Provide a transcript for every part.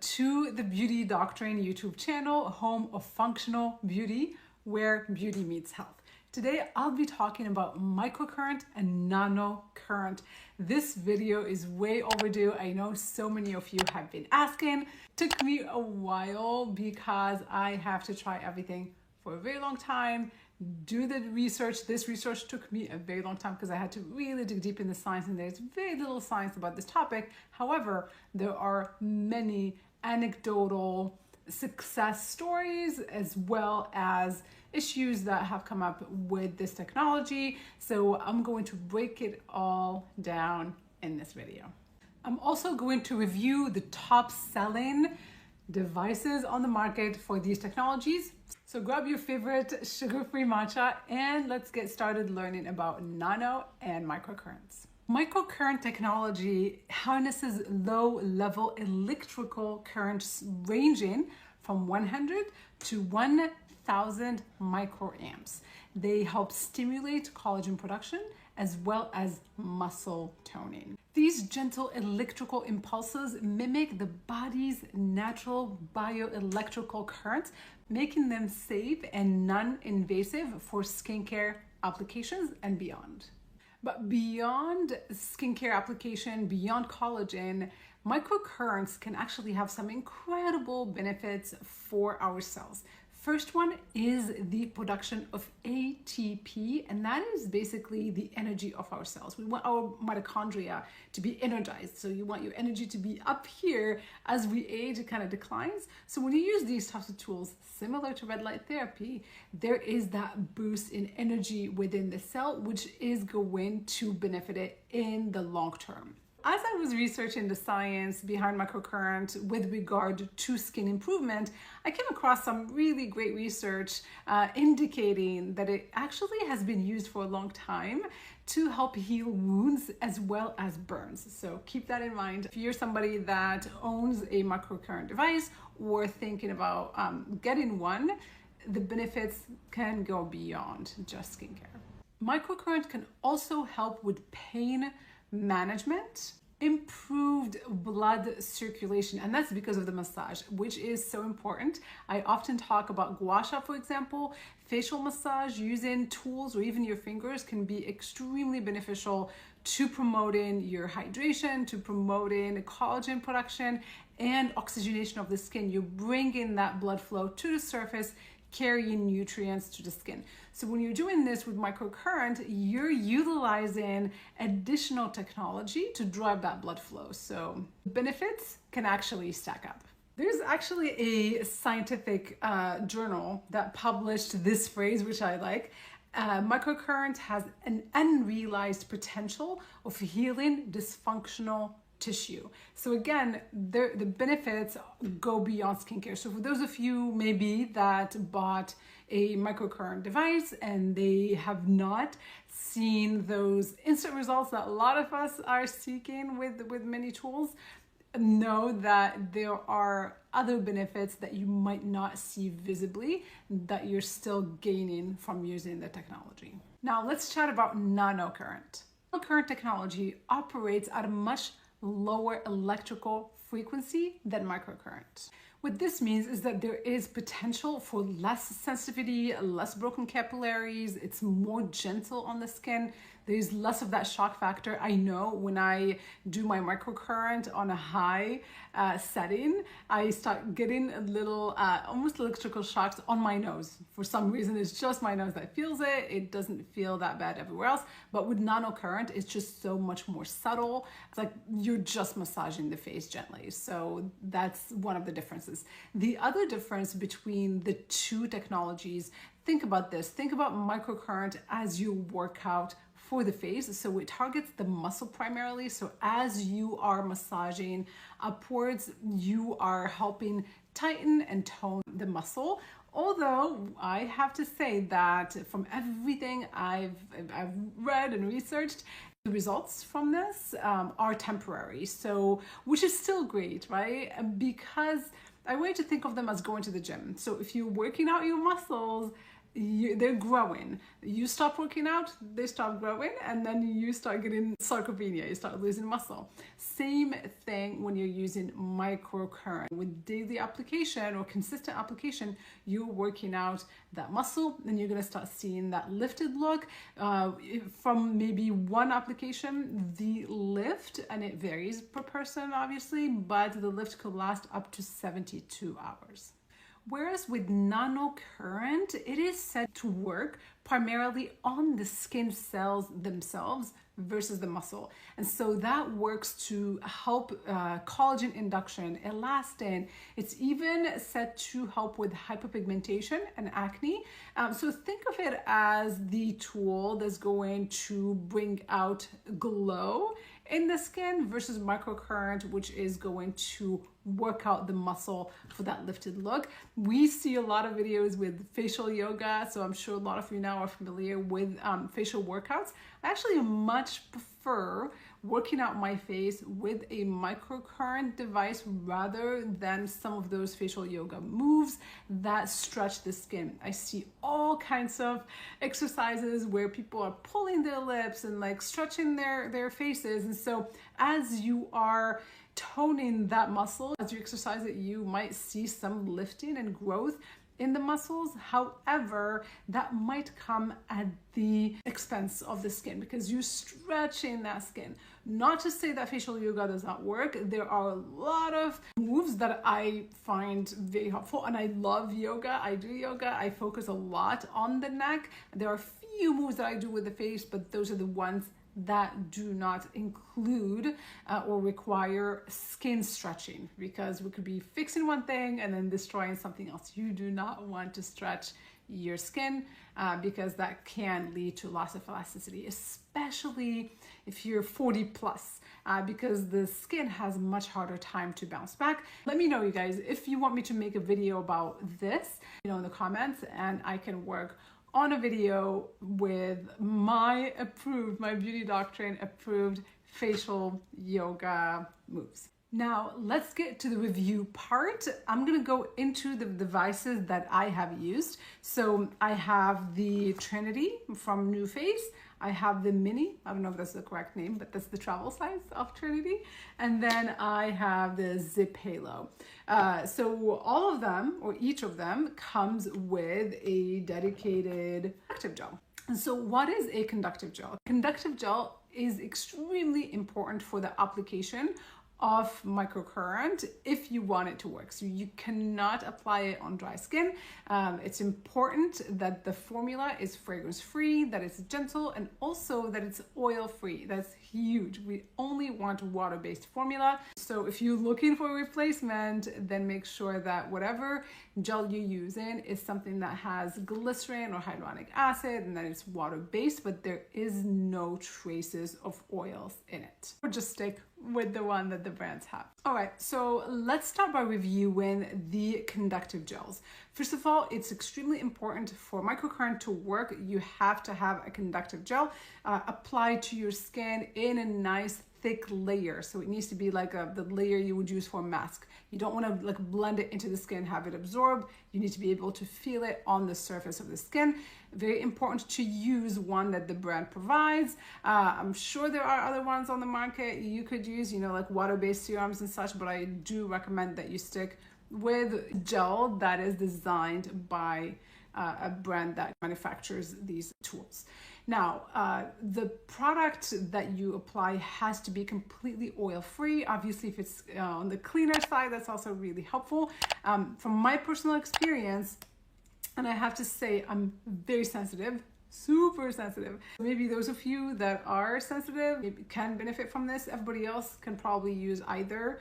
to the Beauty Doctrine YouTube channel, home of functional beauty, where beauty meets health. Today, I'll be talking about microcurrent and nanocurrent. This video is way overdue. I know so many of you have been asking. Took me a while because I have to try everything for a very long time, do the research. This research took me a very long time because I had to really dig deep in the science, and there's very little science about this topic. However, there are many anecdotal success stories as well as issues that have come up with this technology. So I'm going to break it all down in this video. I'm also going to review the top selling devices on the market for these technologies. So grab your favorite sugar-free matcha and let's get started learning about nano and microcurrents. Microcurrent technology harnesses low-level electrical currents ranging from 100 to 1,000 microamps. They help stimulate collagen production as well as muscle toning. These gentle electrical impulses mimic the body's natural bioelectrical currents, making them safe and non-invasive for skincare applications and beyond. But beyond skincare application, beyond collagen, microcurrents can actually have some incredible benefits for our cells. First one is the production of ATP, and that is basically the energy of our cells. We want our mitochondria to be energized. So you want your energy to be up here. As we age, it kind of declines. So when you use these types of tools, similar to red light therapy, there is that boost in energy within the cell, which is going to benefit it in the long term. As I was researching the science behind microcurrent with regard to skin improvement, I came across some really great research indicating that it actually has been used for a long time to help heal wounds as well as burns. So keep that in mind. If you're somebody that owns a microcurrent device or thinking about getting one, the benefits can go beyond just skincare. Microcurrent can also help with pain management, improved blood circulation, and that's because of the massage, which is so important. I often talk about gua sha, for example. Facial massage using tools or even your fingers can be extremely beneficial to promoting your hydration, to promoting collagen production and oxygenation of the skin. You're bringing that blood flow to the surface, carrying nutrients to the skin. So when you're doing this with microcurrent, you're utilizing additional technology to drive that blood flow. So benefits can actually stack up. There's actually a scientific journal that published this phrase, which I like. Microcurrent has an unrealized potential of healing dysfunctional tissue. So again, the benefits go beyond skincare. So for those of you maybe that bought a microcurrent device and they have not seen those instant results that a lot of us are seeking with many tools, know that there are other benefits that you might not see visibly that you're still gaining from using the technology. Now let's chat about nanocurrent. Nanocurrent technology operates at a much lower electrical frequency than microcurrent. What this means is that there is potential for less sensitivity, less broken capillaries. It's more gentle on the skin. There's less of that shock factor. I know when I do my microcurrent on a high setting, I start getting a little almost electrical shocks on my nose. For some reason, it's just my nose that feels it. It doesn't feel that bad everywhere else. But with nanocurrent, it's just so much more subtle. It's like you're just massaging the face gently. So that's one of the differences. The other difference between the two technologies, think about this. Think about microcurrent as you work out for the face. So it targets the muscle primarily. So as you are massaging upwards, you are helping tighten and tone the muscle. Although I have to say that from everything I've read and researched, the results from this are temporary. So, which is still great, right? Because I want you to think of them as going to the gym. So if you're working out your muscles, they're growing. You stop working out, they stop growing, and then you start getting sarcopenia, you start losing muscle. Same thing when you're using microcurrent. With daily application or consistent application, you're working out that muscle, and you're gonna start seeing that lifted look. From maybe one application, the lift, and it varies per person obviously, but the lift could last up to 72 hours. Whereas with nanocurrent, it is said to work primarily on the skin cells themselves versus the muscle. And so that works to help collagen induction, elastin. It's even said to help with hyperpigmentation and acne. So think of it as the tool that's going to bring out glow in the skin versus microcurrent, which is going to work out the muscle for that lifted look. We see a lot of videos with facial yoga, so I'm sure a lot of you now are familiar with facial workouts. I actually much prefer working out my face with a microcurrent device rather than some of those facial yoga moves that stretch the skin. I see all kinds of exercises where people are pulling their lips and like stretching their faces. And so as you are toning that muscle, as you exercise it, you might see some lifting and growth in the muscles. However, that might come at the expense of the skin because you're stretching that skin. Not to say that facial yoga does not work. There are a lot of moves that I find very helpful, and I love yoga. I do yoga. I focus a lot on the neck. There are a few moves that I do with the face, but those are the ones that do not include or require skin stretching, because we could be fixing one thing and then destroying something else. You do not want to stretch your skin because that can lead to loss of elasticity, especially if you're 40 plus, because the skin has a much harder time to bounce back. Let me know, you guys, if you want me to make a video about this, in the comments, and I can work on a video with my Beauty Doctrine approved facial yoga moves. Now let's get to the review part. I'm gonna go into the devices that I have used. So I have the Trinity from NuFACE. I have the Mini, I don't know if that's the correct name, but that's the travel size of Trinity. And then I have the ZIIP Halo. So all of them, or each of them, comes with a dedicated conductive gel. And so what is a conductive gel? Conductive gel is extremely important for the application of microcurrent if you want it to work. So you cannot apply it on dry skin. It's important that the formula is fragrance free, that it's gentle, and also that it's oil free. That's huge. We only want water-based formula. So if you're looking for a replacement, then make sure that whatever gel you're using is something that has glycerin or hyaluronic acid and that it's water-based, but there is no traces of oils in it. Or just stick with the one that the brands have. All right, so let's start by reviewing the conductive gels. First of all, it's extremely important for microcurrent to work. You have to have a conductive gel applied to your skin in a nice thick layer. So it needs to be like the layer you would use for a mask. You don't want to like blend it into the skin, have it absorb. You need to be able to feel it on the surface of the skin. Very important to use one that the brand provides. I'm sure there are other ones on the market you could use, like water-based serums and such, but I do recommend that you stick with gel that is designed by a brand that manufactures these tools. Now, the product that you apply has to be completely oil-free. Obviously, if it's on the cleaner side, that's also really helpful. From my personal experience, and I have to say I'm very sensitive, super sensitive. Maybe those of you that are sensitive maybe can benefit from this. Everybody else can probably use either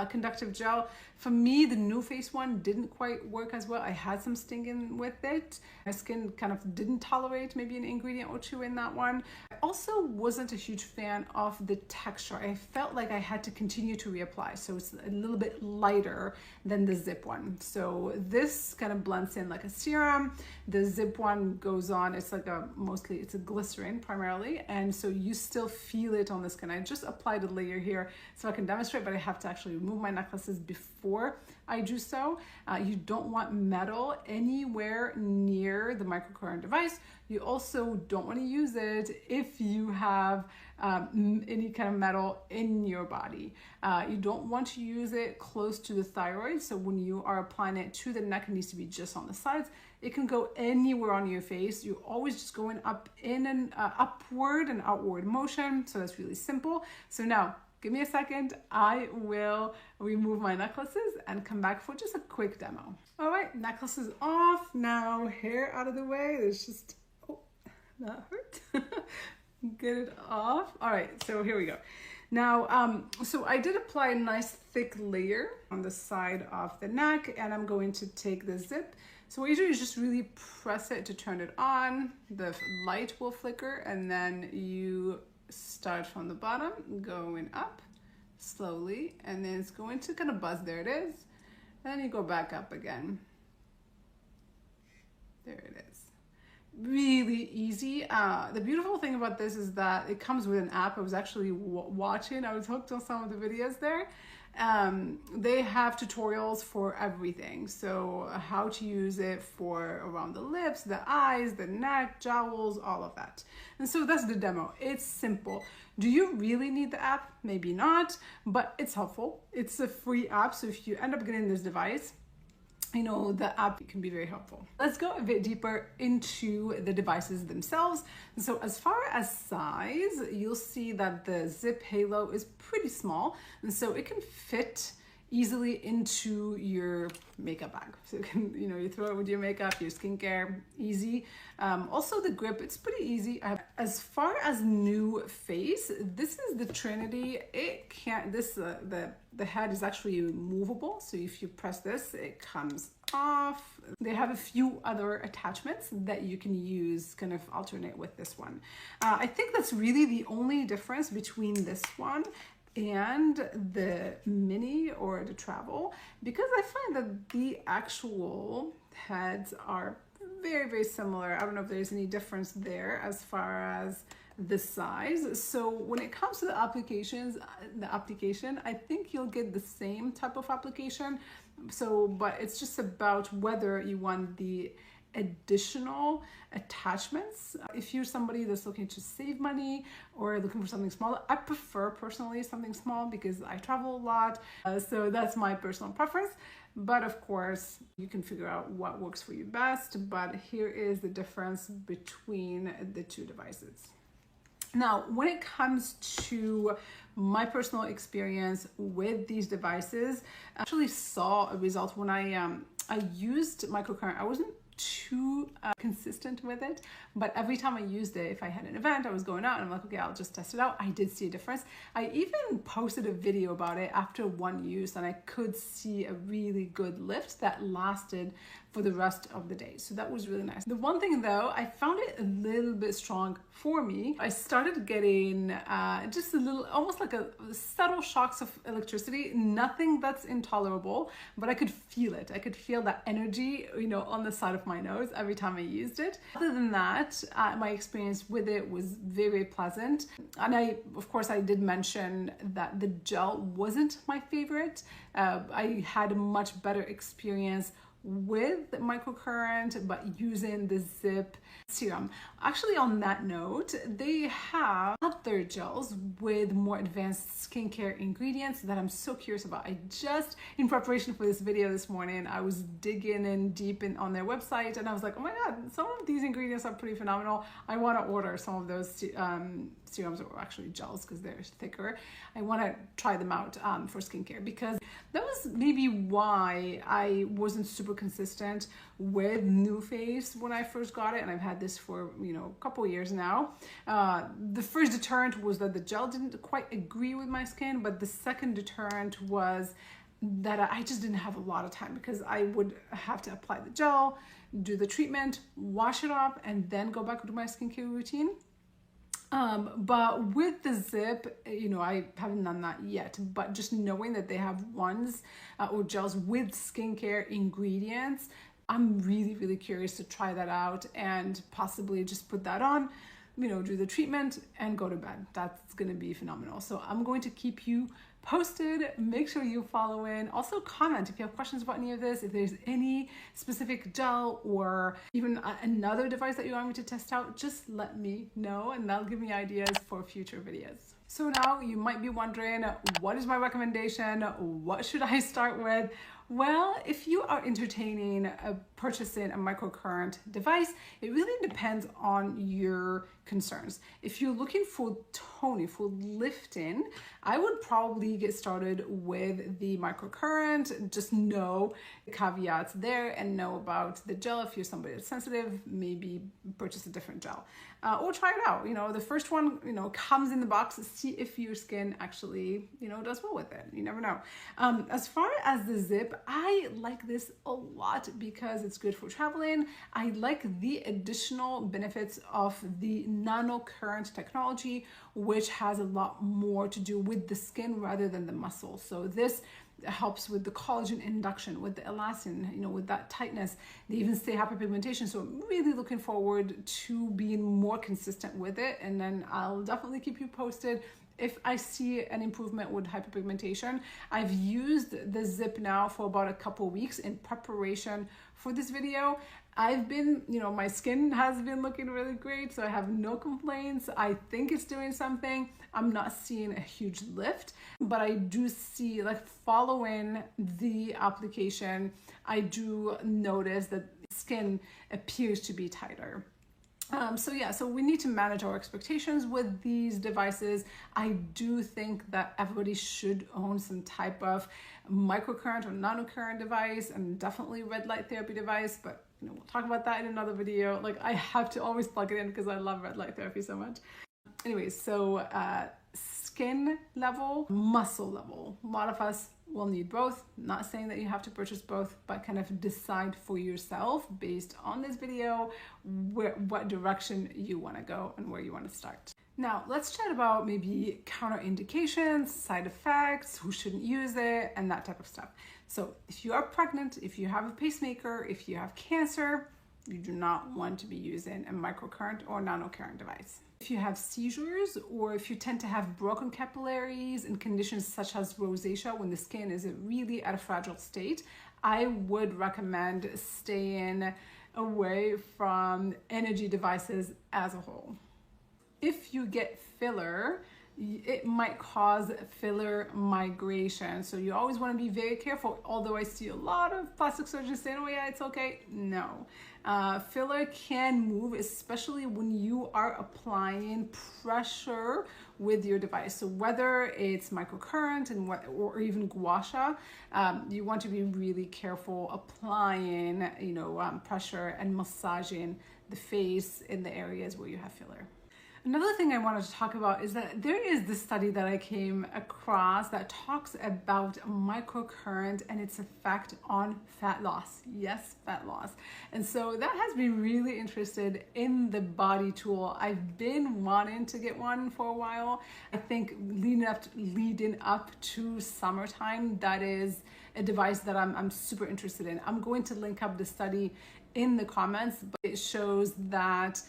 conductive gel. For me, the NuFACE one didn't quite work as well. I had some stinging with it. My skin kind of didn't tolerate maybe an ingredient or two in that one. I also wasn't a huge fan of the texture. I felt like I had to continue to reapply. So it's a little bit lighter than the ZIIP one. So this kind of blends in like a serum. The ZIIP one goes on, it's like mostly it's a glycerin primarily. And so you still feel it on the skin. I just applied a layer here so I can demonstrate, but I have to actually remove my necklaces before I do so. You don't want metal anywhere near the microcurrent device. You also don't want to use it if you have any kind of metal in your body. You don't want to use it close to the thyroid. So when you are applying it to the neck, it needs to be just on the sides. It can go anywhere on your face. You're always just going up in and upward and outward motion. So that's really simple. So now, give me a second. I will remove my necklaces and come back for just a quick demo. All right, necklaces off. Now hair out of the way. There's just, oh, that hurt. Get it off. All right, so here we go. Now, so I did apply a nice thick layer on the side of the neck, and I'm going to take the ZIIP. So what you do is just really press it to turn it on. The light will flicker, and then you start from the bottom, going up slowly, and then it's going to kind of buzz. There it is. And then you go back up again. There it is. Really easy. The beautiful thing about this is that it comes with an app. I was actually watching, I was hooked on some of the videos there. They have tutorials for everything. So how to use it for around the lips, the eyes, the neck, jowls, all of that. And so that's the demo. It's simple. Do you really need the app? Maybe not, but it's helpful. It's a free app. So if you end up getting this device, you know, the app can be very helpful. Let's go a bit deeper into the devices themselves. So as far as size, you'll see that the ZIIP Halo is pretty small, and so it can fit easily into your makeup bag. So you can, you know, you throw it with your makeup, your skincare, easy. Also the grip, it's pretty easy. As far as NuFACE, this is the Trinity. It can't, the head is actually movable. So if you press this, it comes off. They have a few other attachments that you can use, kind of alternate with this one. I think that's really the only difference between this one and the mini or the travel, because I find that the actual heads are very, very similar. I don't know if there's any difference there as far as the size. So when it comes to the application, I think you'll get the same type of application. So, but it's just about whether you want the additional attachments. If you're somebody that's looking to save money or looking for something small, I prefer personally something small because I travel a lot. So that's my personal preference. But of course, you can figure out what works for you best. But here is the difference between the two devices. Now, when it comes to my personal experience with these devices, I actually saw a result when I used Microcurrent. I wasn't too consistent with it, but every time I used it, if I had an event, I was going out and I'm like, okay, I'll just test it out. I did see a difference. I even posted a video about it after one use, and I could see a really good lift that lasted for the rest of the day. So that was really nice. The one thing though, I found it a little bit strong for me. I started getting just a little, almost like a subtle shocks of electricity, nothing that's intolerable, but I could feel it. I could feel that energy, you know, on the side of my nose every time I used it. Other than that, my experience with it was very, very pleasant. And of course, I did mention that the gel wasn't my favorite. I had a much better experience with Microcurrent, but using the ZIIP serum. Actually, on that note, they have other gels with more advanced skincare ingredients that I'm so curious about. I just, in preparation for this video this morning, I was digging in deep on their website, and I was like, oh my God, some of these ingredients are pretty phenomenal. I want to order some of those serums, or actually gels because they're thicker. I want to try them out for skincare, because that was maybe why I wasn't super consistent with NuFACE when I first got it, and I've had this for, you know, a couple years now. The first deterrent was that the gel didn't quite agree with my skin, but the second deterrent was that I just didn't have a lot of time, because I would have to apply the gel, do the treatment, wash it off, and then go back to my skincare routine. But with the ZIIP, you know, I haven't done that yet, but just knowing that they have ones or gels with skincare ingredients, I'm really, really curious to try that out and possibly just put that on, you know, do the treatment and go to bed. That's going to be phenomenal. So I'm going to keep you posted. Make sure you follow in. Also comment if you have questions about any of this, if there's any specific gel or even another device that you want me to test out, just let me know and that'll give me ideas for future videos. So now you might be wondering, what is my recommendation? What should I start with? Well, if you are entertaining purchasing a microcurrent device, it really depends on your concerns. If you're looking for toning, for lifting, I would probably get started with the microcurrent. Just know the caveats there and know about the gel. If you're somebody that's sensitive, maybe purchase a different gel or try it out. You know, the first one, you know, comes in the box. See if your skin actually, you know, does well with it. You never know. As far as the ZIIP, I like this a lot because it's good for traveling. I like the additional benefits of the Nanocurrent technology, which has a lot more to do with the skin rather than the muscle. So this helps with the collagen induction, with the elastin, you know, with that tightness. They even say hyperpigmentation. So I'm really looking forward to being more consistent with it. And then I'll definitely keep you posted if I see an improvement with hyperpigmentation. I've used the ZIIP now for about a couple weeks in preparation for this video. I've been, you know, my skin has been looking really great, so I have no complaints. I think it's doing something. I'm not seeing a huge lift, but I do see, like, following the application, I do notice that skin appears to be tighter. So we need to manage our expectations with these devices. I do think that everybody should own some type of microcurrent or nanocurrent device, and definitely red light therapy device, but you know, we'll talk about that in another video. Like, I have to always plug it in because I love red light therapy so much. Anyways, so skin level, muscle level. A lot of us will need both. Not saying that you have to purchase both, but kind of decide for yourself based on this video what direction you want to go and where you want to start. Now, let's chat about maybe counterindications, side effects, who shouldn't use it, and that type of stuff. So if you are pregnant, if you have a pacemaker, if you have cancer, you do not want to be using a microcurrent or nanocurrent device. If you have seizures, or if you tend to have broken capillaries and conditions such as rosacea when the skin is really at a fragile state, I would recommend staying away from energy devices as a whole. If you get filler, it might cause filler migration. So you always want to be very careful. Although I see a lot of plastic surgeons saying, oh yeah, it's okay. No. Filler can move, especially when you are applying pressure with your device. So whether it's microcurrent or even gua sha, you want to be really careful applying, pressure and massaging the face in the areas where you have filler. Another thing I wanted to talk about is that there is this study that I came across that talks about microcurrent and its effect on fat loss. Yes, fat loss. And so that has me really interested in the body tool. I've been wanting to get one for a while. I think leading up to summertime, that is a device that I'm super interested in. I'm going to link up the study in the comments, but it shows that,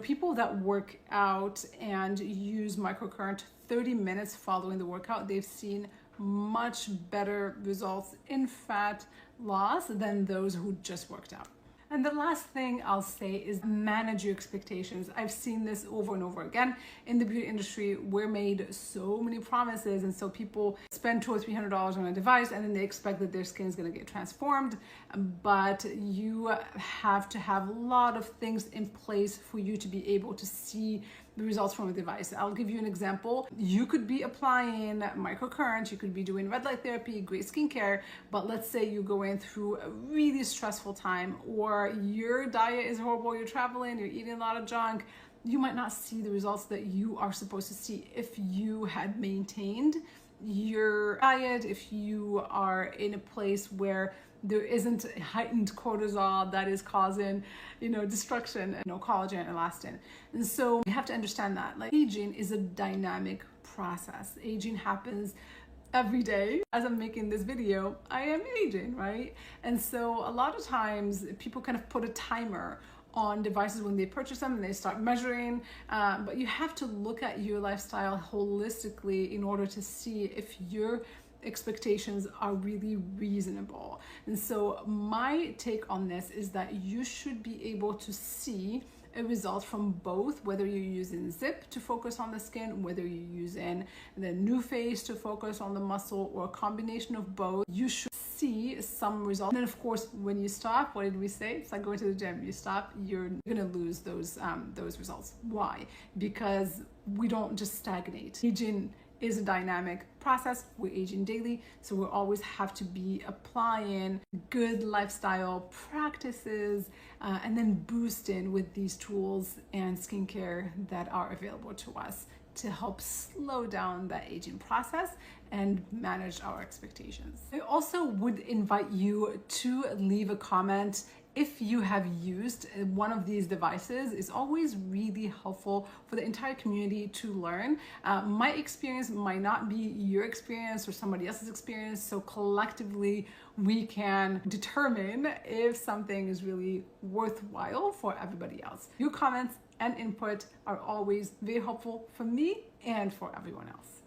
people that work out and use microcurrent 30 minutes following the workout, they've seen much better results in fat loss than those who just worked out. And the last thing I'll say is manage your expectations. I've seen this over and over again in the beauty industry. We're made so many promises, and so people spend $200 or $300 on a device and then they expect that their skin is going to get transformed. But you have to have a lot of things in place for you to be able to see the results from a device. I'll give you an example. You could be applying microcurrent, you could be doing red light therapy, great skincare, but let's say you're going through a really stressful time, or your diet is horrible, you're traveling, you're eating a lot of junk. You might not see the results that you are supposed to see if you had maintained your diet, if you are in a place where there isn't heightened cortisol that is causing, destruction, collagen and elastin. And so you have to understand that like aging is a dynamic process. Aging happens every day. As I'm making this video, I am aging, right? And so a lot of times people kind of put a timer on devices when they purchase them and they start measuring, but you have to look at your lifestyle holistically in order to see if your expectations are really reasonable. And so my take on this is that you should be able to see a result from both, whether you're using ZIIP to focus on the skin, whether you're using the NuFACE to focus on the muscle, or a combination of both. You should see some results. And then of course, when you stop, what did we say? It's like going to the gym. You stop, you're gonna lose those results. Why? Because we don't just stagnate. Aging is a dynamic process. We're aging daily, so we always have to be applying good lifestyle practices and then boosting with these tools and skincare that are available to us to help slow down that aging process and manage our expectations. I also would invite you to leave a comment if you have used one of these devices. It's always really helpful for the entire community to learn. My experience might not be your experience or somebody else's experience, so collectively we can determine if something is really worthwhile for everybody else. Your comments and input are always very helpful for me and for everyone else.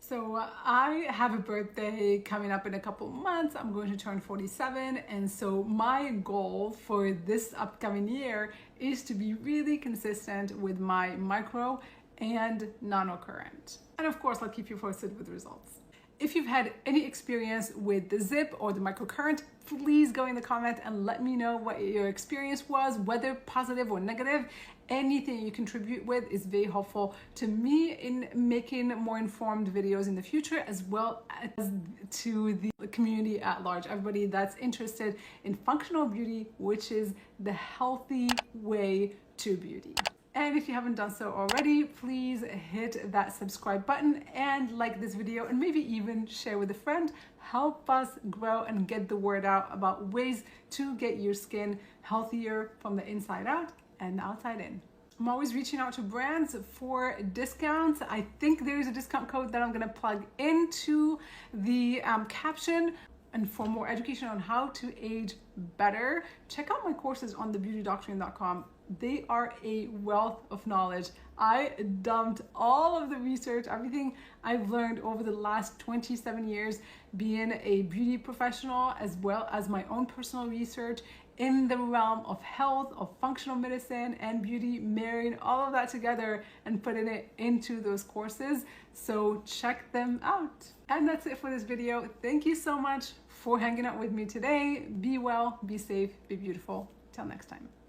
So I have a birthday coming up in a couple of months. I'm going to turn 47. And so my goal for this upcoming year is to be really consistent with my micro and nanocurrent. And of course, I'll keep you posted with results. If you've had any experience with the ZIIP or the microcurrent, please go in the comment and let me know what your experience was, whether positive or negative. Anything you contribute with is very helpful to me in making more informed videos in the future, as well as to the community at large, everybody that's interested in functional beauty, which is the healthy way to beauty. And if you haven't done so already, please hit that subscribe button and like this video, and maybe even share with a friend. Help us grow and get the word out about ways to get your skin healthier from the inside out and outside in. I'm always reaching out to brands for discounts. I think there is a discount code that I'm gonna plug into the caption. And for more education on how to age better, check out my courses on thebeautydoctrine.com. They are a wealth of knowledge. I dumped all of the research, everything I've learned over the last 27 years being a beauty professional, as well as my own personal research in the realm of health, of functional medicine and beauty, marrying all of that together and putting it into those courses. So check them out. And that's it for this video. Thank you so much for hanging out with me today. Be well, be safe, be beautiful. Till next time.